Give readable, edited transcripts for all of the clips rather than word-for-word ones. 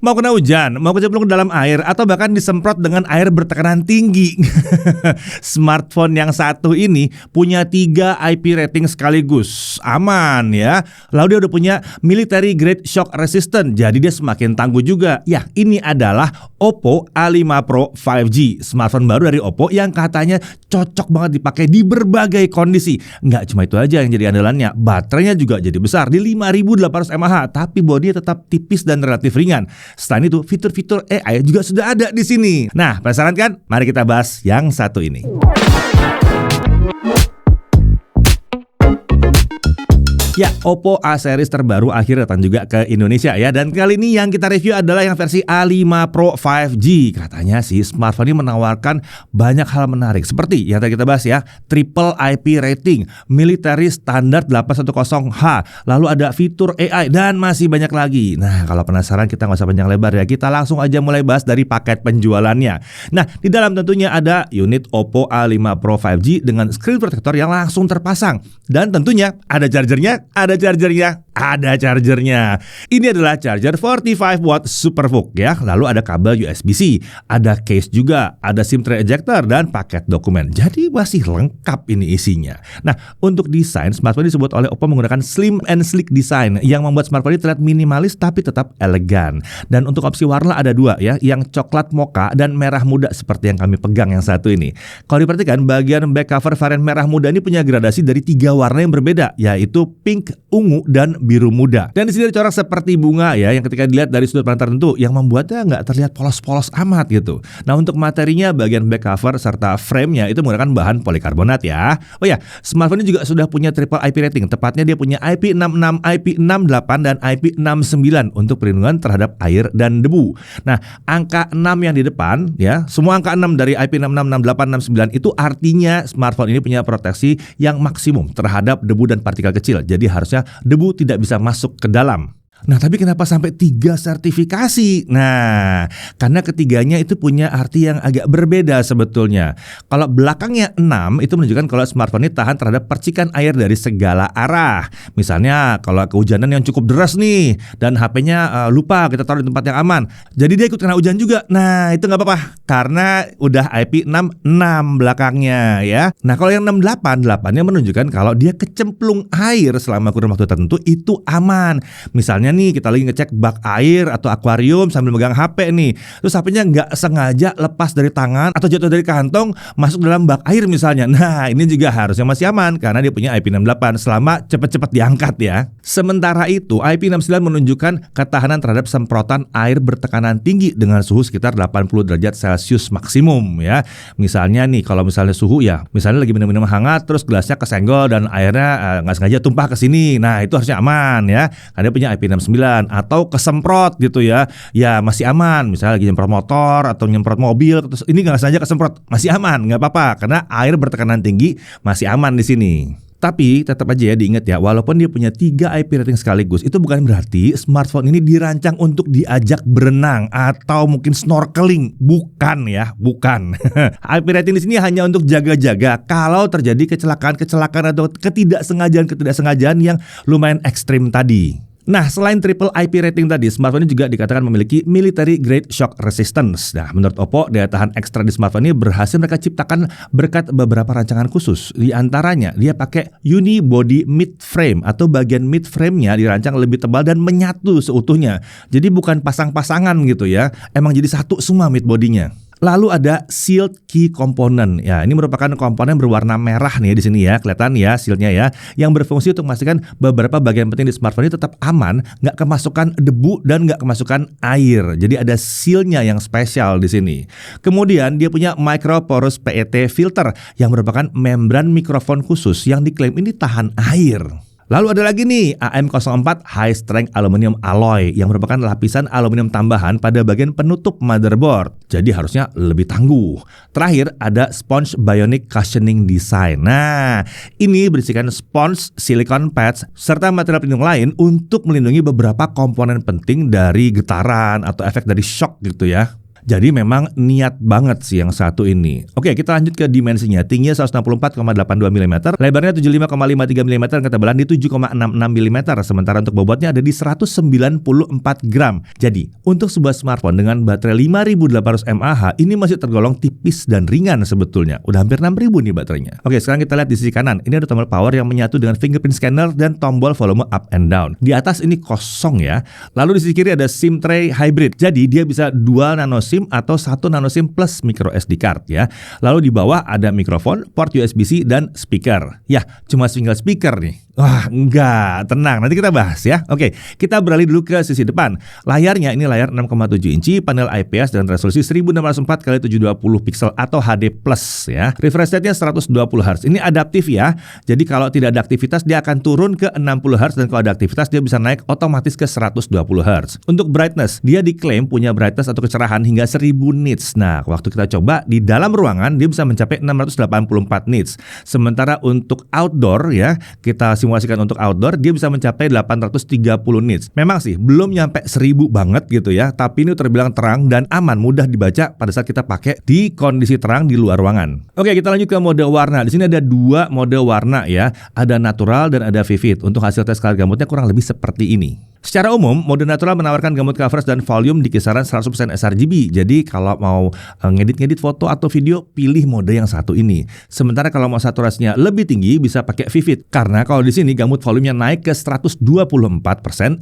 Mau kena hujan, mau kecemplung ke dalam air, atau bahkan disemprot dengan air bertekanan tinggi. Smartphone yang satu ini punya 3 IP rating sekaligus. Aman ya. Lalu dia udah punya military grade shock resistant, jadi dia semakin tangguh juga. Ya, ini adalah Oppo A5 Pro 5G. Smartphone baru dari Oppo yang katanya cocok banget dipakai di berbagai kondisi. Nggak cuma itu aja yang jadi andalannya, baterainya juga jadi besar di 5800 mAh, tapi bodinya tetap tipis dan relatif ringan. Selain itu, fitur-fitur AI juga sudah ada di sini. Nah, penasaran kan? Mari kita bahas yang satu ini. Ya, Oppo A series terbaru akhirnya datang juga ke Indonesia ya. Dan kali ini yang kita review adalah yang versi A5 Pro 5G. Katanya sih smartphone ini menawarkan banyak hal menarik. Seperti yang tadi kita bahas ya, triple IP rating, military standard 810H, lalu ada fitur AI dan masih banyak lagi. Nah, kalau penasaran kita nggak usah panjang lebar ya. Kita langsung aja mulai bahas dari paket penjualannya. Nah, di dalam tentunya ada unit Oppo A5 Pro 5G dengan screen protector yang langsung terpasang. Dan tentunya ada chargernya. Ada chargernya. Ini adalah charger 45 watt Supervook ya. Lalu ada kabel USB-C, ada case juga, ada SIM tray ejector dan paket dokumen. Jadi masih lengkap ini isinya. Nah, untuk desain smartphone disebut oleh Oppo menggunakan slim and sleek design yang membuat smartphone ini terlihat minimalis tapi tetap elegan. Dan untuk opsi warna ada 2 ya, yang coklat mocha dan merah muda seperti yang kami pegang yang satu ini. Kalau diperhatikan bagian back cover varian merah muda ini punya gradasi dari 3 warna yang berbeda, yaitu pink, ungu, dan biru muda. Dan di sini dicorak seperti bunga ya, yang ketika dilihat dari sudut pandang tertentu yang membuatnya nggak terlihat polos-polos amat gitu. Nah, untuk materinya bagian back cover serta frame-nya itu menggunakan bahan polikarbonat ya. Oh ya, smartphone ini juga sudah punya triple IP rating. Tepatnya dia punya IP66, IP68, dan IP69 untuk perlindungan terhadap air dan debu. Nah, angka 6 yang di depan ya, semua angka 6 dari IP66, 68, 69 itu artinya smartphone ini punya proteksi yang maksimum terhadap debu dan partikel kecil. Jadi harusnya debu tidak bisa masuk ke dalam. Nah, tapi kenapa sampai 3 sertifikasi? Nah, karena ketiganya itu punya arti yang agak berbeda sebetulnya. Kalau belakangnya 6 itu menunjukkan kalau smartphone ini tahan terhadap percikan air dari segala arah. Misalnya kalau kehujanan yang cukup deras nih dan HP-nya lupa kita taruh di tempat yang aman, jadi dia ikut kena hujan juga. Nah, itu nggak apa-apa karena udah IP66 belakangnya ya. Nah, kalau yang 68, 8-nya menunjukkan kalau dia kecemplung air selama kurun waktu tertentu itu aman. Misalnya nih kita lagi ngecek bak air atau akuarium sambil megang HP nih, terus HP-nya nggak sengaja lepas dari tangan atau jatuh dari kantong masuk dalam bak air misalnya. Nah, ini juga harusnya masih aman karena dia punya IP68 selama cepat-cepat diangkat ya. Sementara itu IP69 menunjukkan ketahanan terhadap semprotan air bertekanan tinggi dengan suhu sekitar 80 derajat Celcius maksimum ya. Misalnya nih kalau misalnya suhu ya, misalnya lagi minum-minum hangat terus gelasnya kesenggol dan airnya nggak sengaja tumpah ke sini. Nah, itu harusnya aman ya karena dia punya IP69. Atau kesemprot gitu ya, ya masih aman. Misalnya lagi nyemprot motor atau nyemprot mobil, terus ini nggak sengaja kesemprot, masih aman, nggak apa-apa karena air bertekanan tinggi masih aman di sini. Tapi tetap aja ya diingat ya, walaupun dia punya 3 IP rating sekaligus, itu bukan berarti smartphone ini dirancang untuk diajak berenang atau mungkin snorkeling. Bukan ya, bukan. IP rating di sini hanya untuk jaga-jaga kalau terjadi kecelakaan atau ketidaksengajaan yang lumayan ekstrim tadi. Nah, selain triple IP rating tadi, smartphone ini juga dikatakan memiliki military grade shock resistance. Nah, menurut Oppo, daya tahan ekstra di smartphone ini berhasil mereka ciptakan berkat beberapa rancangan khusus. Di antaranya, dia pakai unibody mid frame atau bagian mid frame-nya dirancang lebih tebal dan menyatu seutuhnya. Jadi bukan pasang-pasangan gitu ya, emang jadi satu semua mid body-nya. Lalu ada sealed key component. Ya, ini merupakan komponen berwarna merah nih di sini ya, kelihatan ya sealnya ya, yang berfungsi untuk memastikan beberapa bagian penting di smartphone ini tetap aman, nggak kemasukan debu dan nggak kemasukan air. Jadi ada sealnya yang spesial di sini. Kemudian dia punya micro porous PET filter yang merupakan membran mikrofon khusus yang diklaim ini tahan air. Lalu ada lagi nih AM04 High Strength Aluminium Alloy yang merupakan lapisan aluminium tambahan pada bagian penutup motherboard. Jadi harusnya lebih tangguh. Terakhir ada Sponge Bionic Cushioning Design. Nah, ini berisikan sponge, silicone pads, serta material pelindung lain untuk melindungi beberapa komponen penting dari getaran atau efek dari shock gitu ya. Jadi memang niat banget sih yang satu ini. Oke, kita lanjut ke dimensinya. Tingginya 164,82 mm, lebarnya 75,53 mm, dan ketebalan di 7,66 mm. Sementara untuk bobotnya ada di 194 gram. Jadi, untuk sebuah smartphone dengan baterai 5800 mAh, ini masih tergolong tipis dan ringan sebetulnya. Udah hampir 6000 nih baterainya. Oke, sekarang kita lihat di sisi kanan. Ini ada tombol power yang menyatu dengan fingerprint scanner dan tombol volume up and down. Di atas ini kosong ya. Lalu di sisi kiri ada SIM tray hybrid. Jadi dia bisa dual nano SIM atau 1 nano SIM plus micro SD card ya. Lalu di bawah ada mikrofon, port USB-C dan speaker. Ya, cuma single speaker nih. Wah, enggak, tenang. Nanti kita bahas ya. Oke, kita beralih dulu ke sisi depan. Layarnya ini layar 6,7 inci, panel IPS dengan resolusi 1604x720 pixel atau HD+ ya. Refresh rate-nya 120 Hz. Ini adaptif ya. Jadi kalau tidak ada aktivitas dia akan turun ke 60 Hz, dan kalau ada aktivitas dia bisa naik otomatis ke 120 Hz. Untuk brightness, dia diklaim punya brightness atau kecerahan hingga 1000 nits. Nah, waktu kita coba di dalam ruangan dia bisa mencapai 684 nits. Sementara untuk outdoor ya, kita simulasikan untuk outdoor dia bisa mencapai 830 nits. Memang sih belum nyampe 1000 banget gitu ya, tapi ini terbilang terang dan aman, mudah dibaca pada saat kita pakai di kondisi terang di luar ruangan. Oke, kita lanjut ke mode warna. Di sini ada 2 mode warna ya, ada natural dan ada vivid. Untuk hasil tes color gamutnya kurang lebih seperti ini. Secara umum, mode natural menawarkan gamut coverage dan volume di kisaran 100% sRGB. Jadi kalau mau ngedit-ngedit foto atau video, pilih mode yang satu ini. Sementara kalau mau saturasinya lebih tinggi, bisa pakai vivid. Karena kalau di sini gamut volumenya naik ke 124%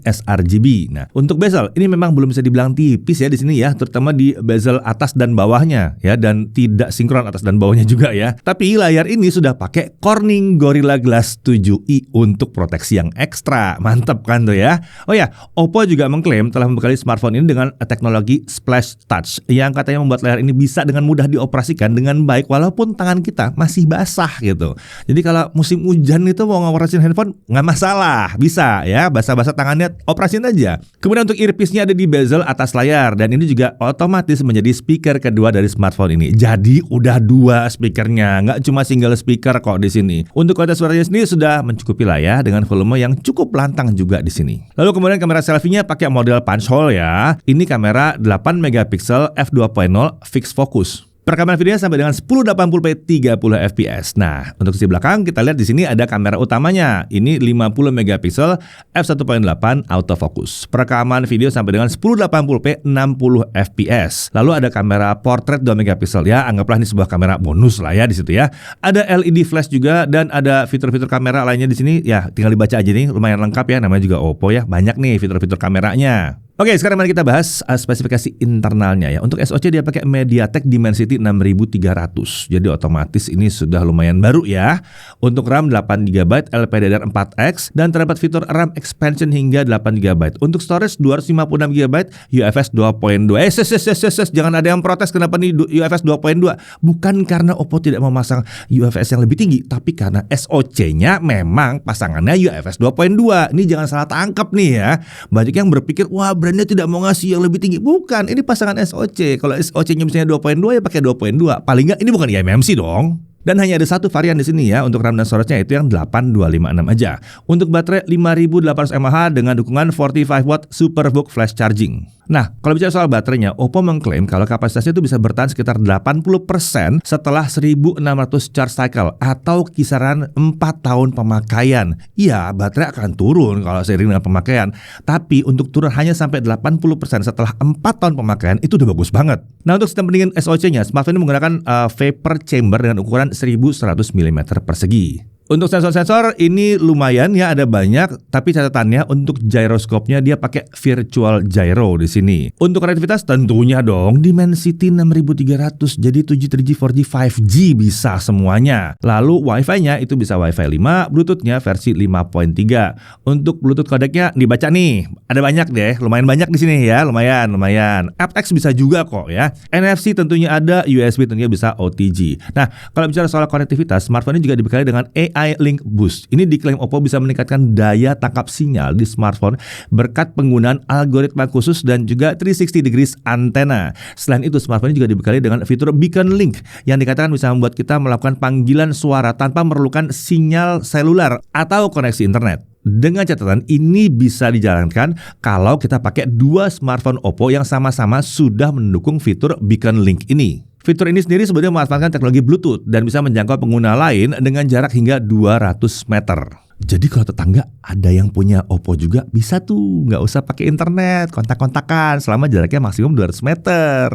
sRGB. Nah, untuk bezel ini memang belum bisa dibilang tipis ya di sini ya, terutama di bezel atas dan bawahnya ya, dan tidak sinkron atas dan bawahnya juga ya. Tapi layar ini sudah pakai Corning Gorilla Glass 7i untuk proteksi yang ekstra. Mantap kan tuh ya. Oh ya, Oppo juga mengklaim telah membekali smartphone ini dengan teknologi Splash Touch yang katanya membuat layar ini bisa dengan mudah dioperasikan dengan baik walaupun tangan kita masih basah gitu. Jadi kalau musim hujan itu mau ngoperasin handphone nggak masalah, bisa ya, basah-basah tangannya operasin aja. Kemudian untuk earpiece-nya ada di bezel atas layar, dan ini juga otomatis menjadi speaker kedua dari smartphone ini. Jadi udah 2 speakernya, nggak cuma single speaker kok di sini. Untuk kualitas suaranya sendiri sudah mencukupi lah ya, dengan volume yang cukup lantang juga di sini. Lalu kemudian kamera selfie-nya pakai model punch hole ya. Ini kamera 8 megapiksel f2.0 fixed focus. Perekaman videonya sampai dengan 1080p 30 fps. Nah, untuk sisi belakang kita lihat di sini ada kamera utamanya. Ini 50 megapiksel f1.8 autofocus. Perekaman video sampai dengan 1080p 60 fps. Lalu ada kamera portrait 2 megapiksel ya. Anggaplah ini sebuah kamera bonus lah ya di situ ya. Ada LED flash juga dan ada fitur-fitur kamera lainnya di sini. Ya, tinggal dibaca aja nih, lumayan lengkap ya, namanya juga Oppo ya. Banyak nih fitur-fitur kameranya. Oke, sekarang mari kita bahas spesifikasi internalnya ya. Untuk SoC dia pakai MediaTek Dimensity 6300. Jadi otomatis ini sudah lumayan baru ya. Untuk RAM 8GB LPDDR4X dan terdapat fitur RAM expansion hingga 8GB. Untuk storage 256GB UFS 2.2. Jangan ada yang protes kenapa nih UFS 2.2. Bukan karena Oppo tidak memasang UFS yang lebih tinggi, tapi karena SoC-nya memang pasangannya UFS 2.2. Ini jangan salah tangkap nih ya. Banyak yang berpikir, wah brandnya tidak mau ngasih yang lebih tinggi. Bukan, ini pasangan SoC. Kalau SoC-nya misalnya 2.2 ya pakai 2.2. Paling nggak ini bukan eMMC dong. Dan hanya ada satu varian di sini ya untuk RAM dan storage-nya, itu yang 8256 aja. Untuk baterai 5800 mAh dengan dukungan 45 watt Superbook flash charging. Nah, kalau bicara soal baterainya, Oppo mengklaim kalau kapasitasnya itu bisa bertahan sekitar 80% setelah 1600 charge cycle atau kisaran 4 tahun pemakaian. Iya, baterai akan turun kalau seiring dengan pemakaian, tapi untuk turun hanya sampai 80% setelah 4 tahun pemakaian itu udah bagus banget. Nah, untuk sistem pendingin SoC-nya, smartphone ini menggunakan vapor chamber dengan ukuran 1100 mm persegi. Untuk sensor-sensor ini lumayan ya, ada banyak, tapi catatannya untuk gyroscope-nya dia pakai virtual gyro di sini. Untuk konektivitas tentunya dong Dimensity 6300, jadi 2G, 3G, 4G, 5G bisa semuanya. Lalu Wi-Fi-nya itu bisa Wi-Fi 5, Bluetooth-nya versi 5.3. Untuk Bluetooth codec-nya dibaca nih, ada banyak deh, lumayan banyak di sini ya, lumayan. aptX bisa juga kok ya. NFC tentunya ada, USB tentunya bisa OTG. Nah, kalau bicara soal konektivitas, smartphone ini juga dibekali dengan AI Link Boost. Ini diklaim Oppo bisa meningkatkan daya tangkap sinyal di smartphone berkat penggunaan algoritma khusus dan juga 360 degrees antena. Selain itu, smartphone ini juga dibekali dengan fitur Beacon Link yang dikatakan bisa membuat kita melakukan panggilan suara tanpa memerlukan sinyal seluler atau koneksi internet. Dengan catatan ini bisa dijalankan kalau kita pakai dua smartphone Oppo yang sama-sama sudah mendukung fitur Beacon Link ini. Fitur ini sendiri sebenarnya memanfaatkan teknologi Bluetooth dan bisa menjangkau pengguna lain dengan jarak hingga 200 meter. Jadi kalau tetangga ada yang punya Oppo juga bisa tuh, nggak usah pakai internet, kontak-kontakan selama jaraknya maksimum 200 meter.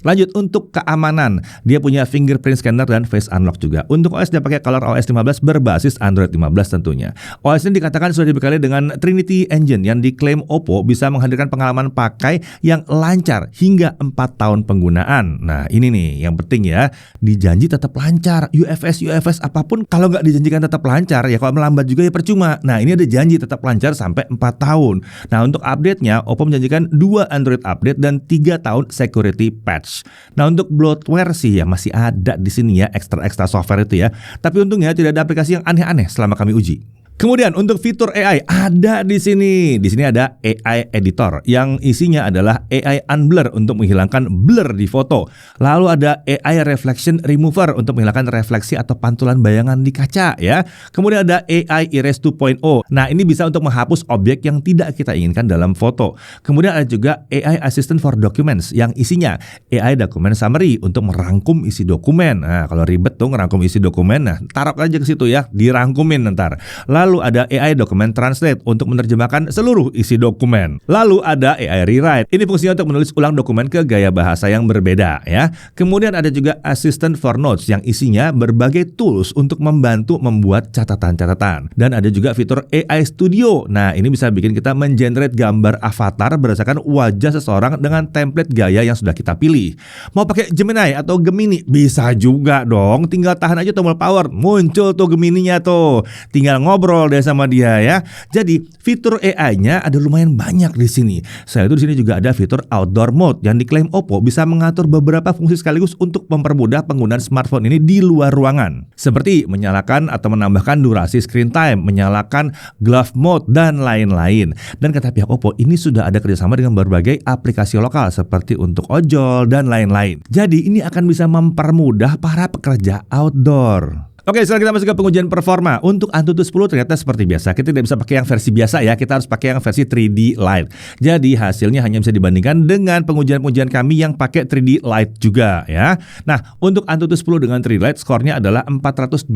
Lanjut, untuk keamanan, dia punya fingerprint scanner dan face unlock juga. Untuk OS dia pakai ColorOS 15 berbasis Android 15 tentunya. OS ini dikatakan sudah dibekali dengan Trinity Engine yang diklaim Oppo bisa menghadirkan pengalaman pakai yang lancar hingga 4 tahun penggunaan. Nah ini nih yang penting ya, dijanji tetap lancar. UFS apapun kalau nggak dijanjikan tetap lancar ya, kalau melambat juga ya percuma. Nah ini ada janji tetap lancar sampai 4 tahun. Nah untuk update-nya, Oppo menjanjikan 2 Android update dan 3 tahun security patch. Nah untuk bloatware sih ya masih ada di sini ya, ekstra software itu ya. Tapi untungnya tidak ada aplikasi yang aneh-aneh selama kami uji. Kemudian untuk fitur AI ada di sini. Di sini ada AI Editor yang isinya adalah AI Unblur untuk menghilangkan blur di foto. Lalu ada AI Reflection Remover untuk menghilangkan refleksi atau pantulan bayangan di kaca ya. Kemudian ada AI Erase 2.0. Nah, ini bisa untuk menghapus objek yang tidak kita inginkan dalam foto. Kemudian ada juga AI Assistant for Documents yang isinya AI Document Summary untuk merangkum isi dokumen. Nah, kalau ribet tuh ngerangkum isi dokumen, nah taruh aja ke situ ya, dirangkumin ntar. Lalu ada AI Document Translate untuk menerjemahkan seluruh isi dokumen. Lalu ada AI Rewrite. Ini fungsinya untuk menulis ulang dokumen ke gaya bahasa yang berbeda ya. Kemudian ada juga Assistant for Notes yang isinya berbagai tools untuk membantu membuat catatan-catatan. Dan ada juga fitur AI Studio. Nah, ini bisa bikin kita mengenerate gambar avatar berdasarkan wajah seseorang dengan template gaya yang sudah kita pilih. Mau pakai Gemini atau Gemini? Bisa juga dong. Tinggal tahan aja tombol power. Muncul tuh Gemininya tuh. Tinggal ngobrol deh sama dia ya. Jadi fitur AI-nya ada lumayan banyak di sini. Selain itu di sini juga ada fitur Outdoor Mode yang diklaim Oppo bisa mengatur beberapa fungsi sekaligus untuk mempermudah penggunaan smartphone ini di luar ruangan. Seperti menyalakan atau menambahkan durasi screen time, menyalakan Glove Mode dan lain-lain. Dan kata pihak Oppo ini sudah ada kerjasama dengan berbagai aplikasi lokal seperti untuk ojol dan lain-lain. Jadi ini akan bisa mempermudah para pekerja outdoor. Oke, sekarang kita masuk ke pengujian performa. Untuk Antutu 10 ternyata seperti biasa, kita tidak bisa pakai yang versi biasa ya, kita harus pakai yang versi 3D Lite. Jadi hasilnya hanya bisa dibandingkan dengan pengujian-pengujian kami yang pakai 3D Lite juga ya. Nah, untuk Antutu 10 dengan 3D Lite skornya adalah 425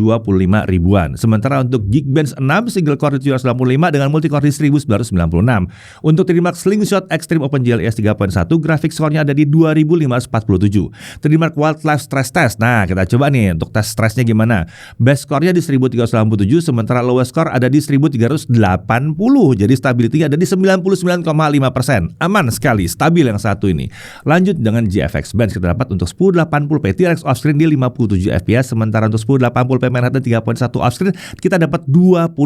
ribuan. Sementara untuk Geekbench 6 single core 785 dengan multi-core di 1996. Untuk 3D Mark Slingshot Extreme OpenGL ES 3.1 grafik skornya ada di 2547. 3D Mark Wildlife Stress Test. Nah, kita coba nih untuk tes stressnya gimana. Best score-nya di 1387, sementara lowest score ada di 1380. Jadi stability-nya ada di 99,5%. Aman sekali, stabil yang satu ini. Lanjut dengan GFX Bench, kita dapat untuk 1080p T-Rex offscreen di 57 fps, sementara untuk 1080p Manhattan 3.1 offscreen kita dapat 25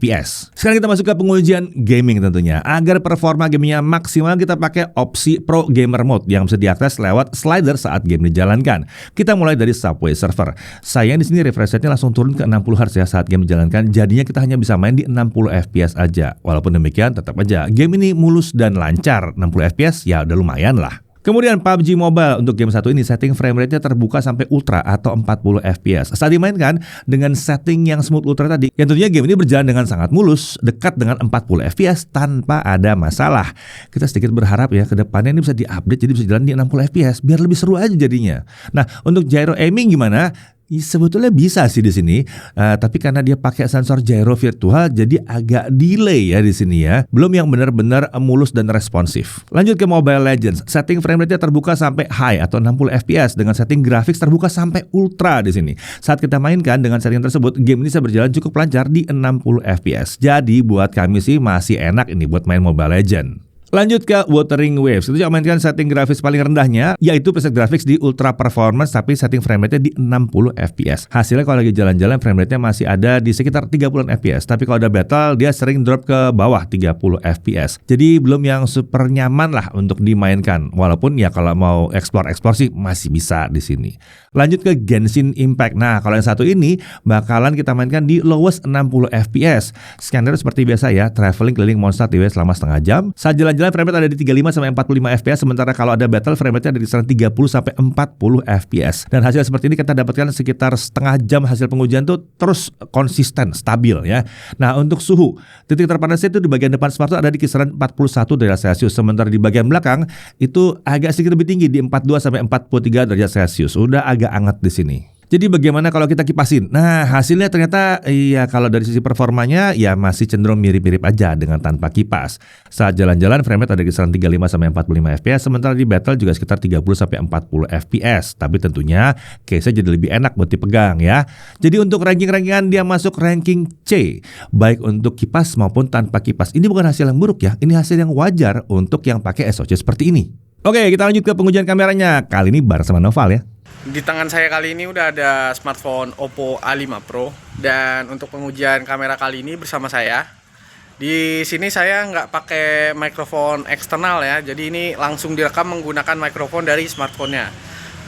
fps. Sekarang kita masuk ke pengujian gaming tentunya. Agar performa gamingnya maksimal, kita pakai opsi Pro Gamer Mode yang bisa diakses lewat slider saat game dijalankan. Kita mulai dari Subway Surfer. Sayang di sini refresh rate-nya langsung turun ke 60 Hz ya saat game dijalankan. Jadinya kita hanya bisa main di 60 fps aja. Walaupun demikian tetap aja game ini mulus dan lancar. 60 fps ya udah lumayan lah. Kemudian PUBG Mobile untuk game satu ini setting frame rate-nya terbuka sampai ultra atau 40 fps. Saat dimainkan dengan setting yang smooth ultra tadi, yang tentunya game ini berjalan dengan sangat mulus, dekat dengan 40 fps tanpa ada masalah. Kita sedikit berharap ya ke depannya ini bisa diupdate jadi bisa jalan di 60 fps biar lebih seru aja jadinya. Nah, untuk gyro aiming gimana? Sebetulnya bisa sih di sini, tapi karena dia pakai sensor gyro virtual, jadi agak delay ya di sini ya. Belum yang benar-benar mulus dan responsif. Lanjut ke Mobile Legends, setting frame rate-nya terbuka sampai high atau 60 fps dengan setting graphics terbuka sampai ultra di sini. Saat kita mainkan dengan setting tersebut, game ini bisa berjalan cukup lancar di 60 fps. Jadi buat kami sih masih enak ini buat main Mobile Legends. Lanjut ke Wuthering Waves, itu juga mainkan setting grafis paling rendahnya, yaitu preset graphics di ultra performance tapi setting frame rate-nya di 60 fps. Hasilnya kalau lagi jalan-jalan frame rate-nya masih ada di sekitar 30 fps, tapi kalau ada battle dia sering drop ke bawah 30 fps. Jadi belum yang super nyaman lah untuk dimainkan, walaupun ya kalau mau explore sih masih bisa di sini. Lanjut ke Genshin Impact. Nah, kalau yang satu ini bakalan kita mainkan di lowest 60 fps. Scanner seperti biasa ya, traveling keliling Mondstadt selama setengah jam. Saat jalan jalan-jalan frame rate ada di 35 sampai 45 fps, sementara kalau ada battle frame rate-nya ada di kisaran 30 sampai 40 fps. Dan hasil seperti ini kita dapatkan sekitar setengah jam hasil pengujian tuh terus konsisten, stabil ya. Nah, untuk suhu, titik terpanasnya itu di bagian depan smartphone ada di kisaran 41 derajat Celcius, sementara di bagian belakang itu agak sedikit lebih tinggi di 42 sampai 43 derajat Celcius. Udah agak hangat di sini. Jadi bagaimana kalau kita kipasin? Nah, hasilnya ternyata iya, kalau dari sisi performanya ya masih cenderung mirip-mirip aja dengan tanpa kipas. Saat jalan-jalan frame rate ada di kisaran 35 sampai 45 fps, sementara di battle juga sekitar 30 sampai 40 fps. Tapi tentunya case-nya jadi lebih enak buat dipegang ya. Jadi untuk ranking-rankingan dia masuk ranking C, baik untuk kipas maupun tanpa kipas. Ini bukan hasil yang buruk ya, ini hasil yang wajar untuk yang pakai SoC seperti ini. Oke, kita lanjut ke pengujian kameranya. Kali ini bareng sama Noval ya. Di tangan saya kali ini udah ada smartphone Oppo A5 Pro, dan untuk pengujian kamera kali ini bersama saya. Di sini saya nggak pakai mikrofon eksternal ya, jadi ini langsung direkam menggunakan mikrofon dari smartphone-nya.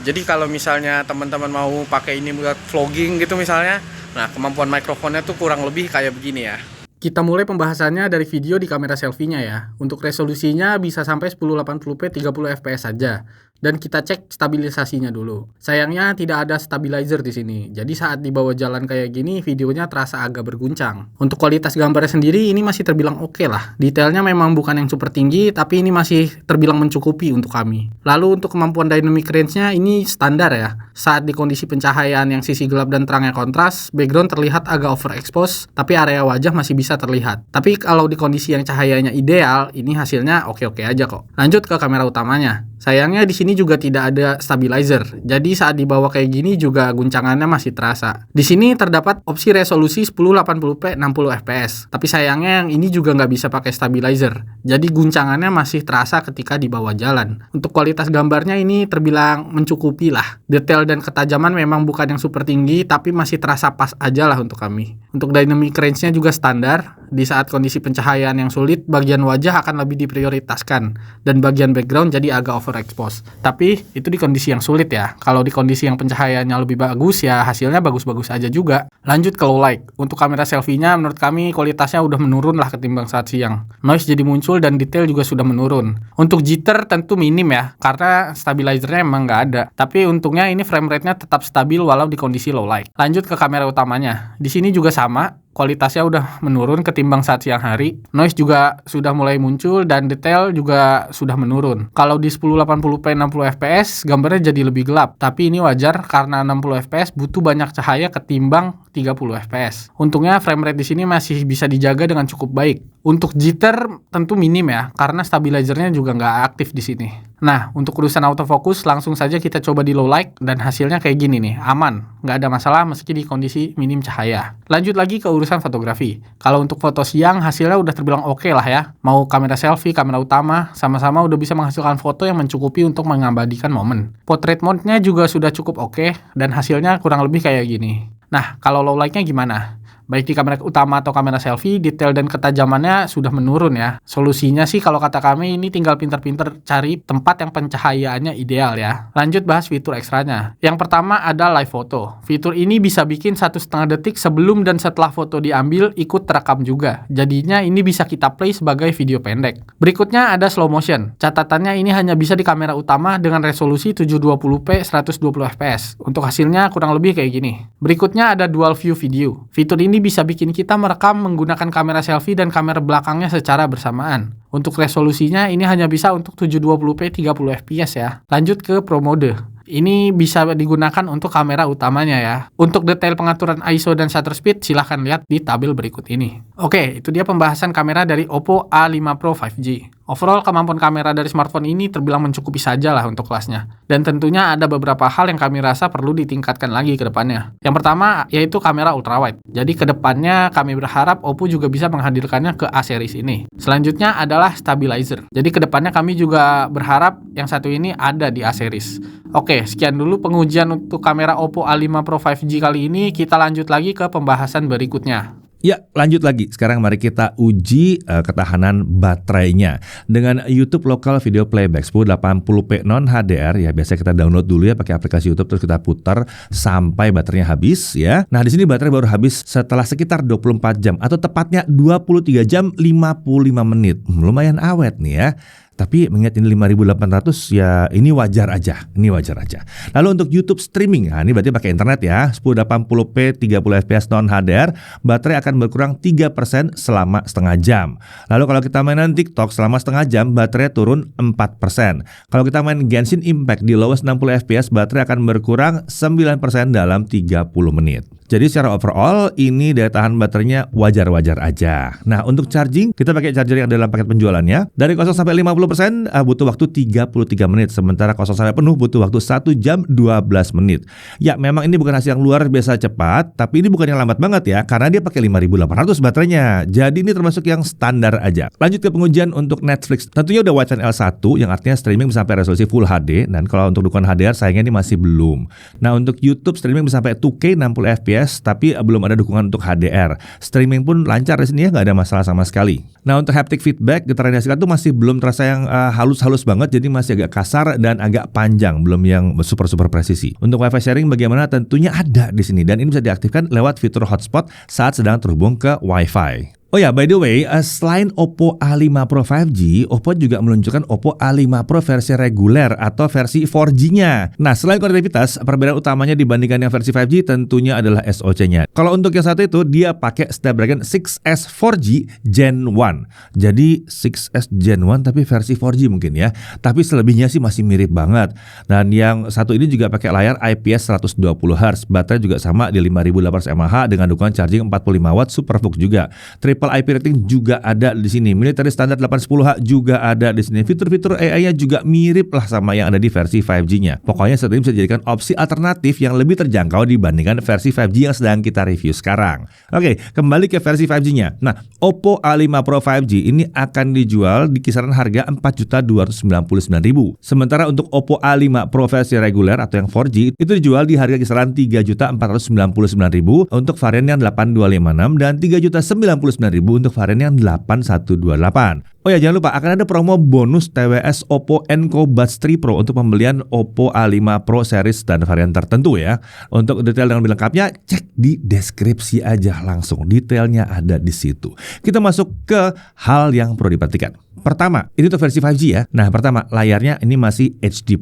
Jadi kalau misalnya teman-teman mau pakai ini buat vlogging gitu misalnya, nah kemampuan mikrofonnya tuh kurang lebih kayak begini ya. Kita mulai pembahasannya dari video di kamera selfie-nya ya. Untuk resolusinya bisa sampai 1080p 30 fps saja. Dan kita cek stabilisasinya dulu. Sayangnya tidak ada stabilizer di sini. Jadi saat dibawa jalan kayak gini, videonya terasa agak berguncang. Untuk kualitas gambarnya sendiri ini masih terbilang oke lah. Detailnya memang bukan yang super tinggi, tapi ini masih terbilang mencukupi untuk kami. Lalu untuk kemampuan dynamic range-nya ini standar ya. Saat di kondisi pencahayaan yang sisi gelap dan terangnya kontras, background terlihat agak overexpose, tapi area wajah masih bisa terlihat. Tapi kalau di kondisi yang cahayanya ideal, ini hasilnya oke-oke aja kok. Lanjut ke kamera utamanya. Sayangnya di sini juga tidak ada stabilizer. Jadi saat dibawa kayak gini juga guncangannya masih terasa. Di sini terdapat opsi resolusi 1080p 60 fps. Tapi sayangnya yang ini juga nggak bisa pakai stabilizer. Jadi guncangannya masih terasa ketika dibawa jalan. Untuk kualitas gambarnya ini terbilang mencukupi lah. Detail dan ketajaman memang bukan yang super tinggi, tapi masih terasa pas aja lah untuk kami. Untuk dynamic range-nya juga standar. Di saat kondisi pencahayaan yang sulit, bagian wajah akan lebih diprioritaskan. Dan bagian background jadi agak overexpose. Tapi itu di kondisi yang sulit ya. Kalau di kondisi yang pencahayaannya lebih bagus ya hasilnya bagus-bagus aja juga. Lanjut ke low light. Untuk kamera selfie-nya menurut kami kualitasnya udah menurun lah ketimbang saat siang. Noise jadi muncul dan detail juga sudah menurun. Untuk jitter tentu minim ya, karena stabilizernya emang nggak ada. Tapi untungnya ini frame rate-nya tetap stabil walau di kondisi low light. Lanjut ke kamera utamanya. Di sini juga sama. Kualitasnya udah menurun ketimbang saat siang hari. Noise juga sudah mulai muncul dan detail juga sudah menurun. Kalau di 1080p 60 fps gambarnya jadi lebih gelap. Tapi ini wajar karena 60 fps butuh banyak cahaya ketimbang 30 fps. Untungnya frame rate di sini masih bisa dijaga dengan cukup baik. Untuk jitter tentu minim ya, karena stabilizernya juga nggak aktif di sini. Nah, untuk urusan autofocus langsung saja kita coba di low light dan hasilnya kayak gini nih, aman, nggak ada masalah meski di kondisi minim cahaya. Lanjut lagi ke urusan fotografi. Kalau untuk foto siang hasilnya udah terbilang oke lah ya. Mau kamera selfie, kamera utama, sama-sama udah bisa menghasilkan foto yang mencukupi untuk mengabadikan momen. Portrait mode-nya juga sudah cukup oke dan hasilnya kurang lebih kayak gini. Nah, kalau low light-nya gimana? Baik di kamera utama atau kamera selfie, detail dan ketajamannya sudah menurun ya. Solusinya sih kalau kata kami ini tinggal pinter-pinter cari tempat yang pencahayaannya ideal ya. Lanjut bahas fitur ekstranya. Yang pertama ada live photo. Fitur ini bisa bikin 1,5 detik sebelum dan setelah foto diambil ikut terekam juga. Jadinya ini bisa kita play sebagai video pendek. Berikutnya ada slow motion. Catatannya ini hanya bisa di kamera utama dengan resolusi 720p 120 fps. Untuk hasilnya kurang lebih kayak gini. Berikutnya ada dual view video. Fitur ini bisa bikin kita merekam menggunakan kamera selfie dan kamera belakangnya secara bersamaan. Untuk resolusinya ini hanya bisa untuk 720p 30 fps ya. Lanjut ke Pro Mode. Ini bisa digunakan untuk kamera utamanya ya. Untuk detail pengaturan ISO dan shutter speed silahkan lihat di tabel berikut ini. Oke, itu dia pembahasan kamera dari Oppo A5 Pro 5G. Overall kemampuan kamera dari smartphone ini terbilang mencukupi saja lah untuk kelasnya. Dan tentunya ada beberapa hal yang kami rasa perlu ditingkatkan lagi ke depannya. Yang pertama yaitu kamera ultrawide. Jadi ke depannya kami berharap Oppo juga bisa menghadirkannya ke A series ini. Selanjutnya adalah stabilizer. Jadi ke depannya kami juga berharap yang satu ini ada di A series. Oke, sekian dulu pengujian untuk kamera Oppo A5 Pro 5G kali ini. Kita lanjut lagi ke pembahasan berikutnya. Ya, lanjut lagi. Sekarang mari kita uji ketahanan baterainya dengan YouTube Local Video Playback 1080p non HDR ya. Biasanya kita download dulu ya pakai aplikasi YouTube, terus kita putar sampai baterainya habis ya. Nah, di sini baterai baru habis setelah sekitar 24 jam atau tepatnya 23 jam 55 menit. Lumayan awet nih ya. Tapi mengingat ini 5800 ya ini wajar aja. Lalu untuk YouTube streaming, nah ini berarti pakai internet ya. 1080p 30 fps non HDR, baterai akan berkurang 3% selama setengah jam. Lalu kalau kita mainan TikTok selama setengah jam, baterai turun 4%. Kalau kita main Genshin Impact di lowest 60 fps, baterai akan berkurang 9% dalam 30 menit. Jadi secara overall ini daya tahan baterainya wajar-wajar aja. Nah, untuk charging kita pakai charger yang ada dalam paket penjualannya. Dari 0 sampai 50% butuh waktu 33 menit, sementara 0 sampai penuh butuh waktu 1 jam 12 menit. Ya, memang ini bukan hasil yang luar biasa cepat, tapi ini bukan yang lambat banget ya, karena dia pakai 5800 baterainya. Jadi ini termasuk yang standar aja. Lanjut ke pengujian untuk Netflix. Tentunya udah Widescreen L1 yang artinya streaming bisa sampai resolusi Full HD, dan kalau untuk dukungan HDR sayangnya ini masih belum. Nah, untuk YouTube streaming bisa sampai 2K 60 fps tapi belum ada dukungan untuk HDR. Streaming pun lancar di sini ya, nggak ada masalah sama sekali. Nah, untuk haptic feedback getaran yang dihasilkan tuh masih belum terasa yang halus-halus banget, jadi masih agak kasar dan agak panjang, belum yang super presisi. Untuk Wi-Fi sharing bagaimana? Tentunya ada di sini dan ini bisa diaktifkan lewat fitur hotspot saat sedang terhubung ke Wi-Fi. Oh ya, by the way, selain Oppo A5 Pro 5G, Oppo juga meluncurkan Oppo A5 Pro versi reguler atau versi 4G-nya. Nah, selain konektivitas, perbedaan utamanya dibandingkan yang versi 5G tentunya adalah SoC-nya. Kalau untuk yang satu itu, dia pakai Snapdragon 6S 4G Gen 1. Jadi 6S Gen 1 tapi versi 4G mungkin ya. Tapi selebihnya sih masih mirip banget. Dan yang satu ini juga pakai layar IPS 120Hz. Baterai juga sama di 5800 mAh dengan dukungan charging 45 watt SuperVOOC juga. Triple IP rating juga ada di sini. Military standar 810H juga ada di sini. Fitur-fitur AI-nya juga mirip lah sama yang ada di versi 5G-nya. Pokoknya satu ini bisa dijadikan opsi alternatif yang lebih terjangkau dibandingkan versi 5G yang sedang kita review sekarang. Oke, kembali ke versi 5G-nya. Nah, Oppo A5 Pro 5G ini akan dijual di kisaran harga 4.299.000. Sementara untuk Oppo A5 Pro versi reguler atau yang 4G itu dijual di harga kisaran 3.499.000 untuk varian yang 8256 dan 3.099.000 untuk varian yang 8128. Oh ya, jangan lupa akan ada promo bonus TWS Oppo Enco Buds 3 Pro untuk pembelian Oppo A5 Pro series dan varian tertentu ya. Untuk detail dan lebih lengkapnya cek di deskripsi aja langsung. Detailnya ada di situ. Kita masuk ke hal yang perlu diperhatikan. Pertama, ini tuh versi 5G ya. Nah, pertama, layarnya ini masih HD+.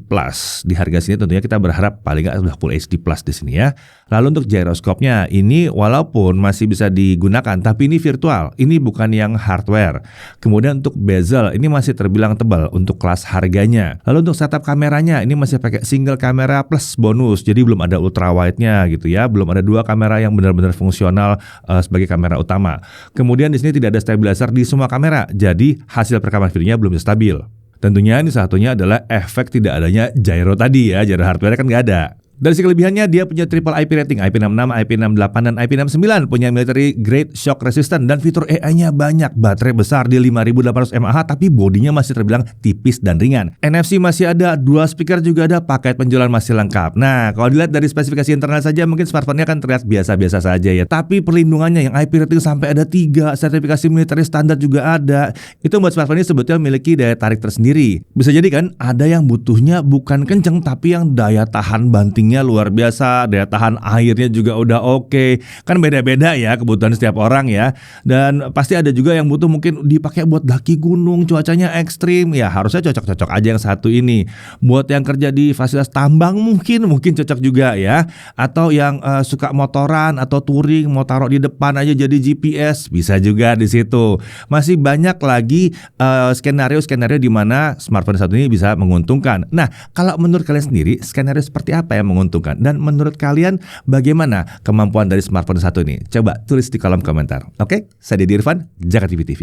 Di harga sini tentunya kita berharap paling nggak sudah Full HD+ di sini ya. Lalu untuk gyroscope-nya, ini walaupun masih bisa digunakan, tapi ini virtual. Ini bukan yang hardware. Kemudian untuk bezel, ini masih terbilang tebal untuk kelas harganya. Lalu untuk setup kameranya, ini masih pakai single kamera plus bonus. Jadi belum ada ultra wide-nya gitu ya. Belum ada dua kamera yang benar-benar fungsional sebagai kamera utama. Kemudian di sini tidak ada stabilizer di semua kamera. Jadi hasil rekaman videonya belum stabil. Tentunya ini satunya adalah efek tidak adanya gyro tadi ya, gyro hardware kan nggak ada. Dari segi kelebihannya dia punya triple IP rating, IP66, IP68, dan IP69, punya military grade shock resistant dan fitur AI-nya banyak. Baterai besar di 5800 mAh tapi bodinya masih terbilang tipis dan ringan. NFC masih ada, dual speaker juga ada, paket penjualan masih lengkap. Nah, kalau dilihat dari spesifikasi internal saja mungkin smartphone-nya kan terlihat biasa-biasa saja ya. Tapi perlindungannya yang IP rating sampai ada 3, sertifikasi military standar juga ada. Itu membuat smartphone ini sebetulnya memiliki daya tarik tersendiri. Bisa jadi kan ada yang butuhnya bukan kenceng tapi yang daya tahan banting luar biasa, daya tahan airnya juga udah oke. Kan beda-beda ya kebutuhan setiap orang ya. Dan pasti ada juga yang butuh mungkin dipakai buat daki gunung, cuacanya ekstrim. Ya harusnya cocok-cocok aja yang satu ini. Buat yang kerja di fasilitas tambang mungkin cocok juga ya. Atau yang suka motoran atau touring, mau taruh di depan aja jadi GPS, bisa juga di situ. Masih banyak lagi skenario-skenario di mana smartphone satu ini bisa menguntungkan. Nah, kalau menurut kalian sendiri, skenario seperti apa yang menguntungkan? Dan menurut kalian bagaimana kemampuan dari smartphone satu ini? Coba tulis di kolom komentar. Oke, saya Deddy Irfan, Jakarta TV TV.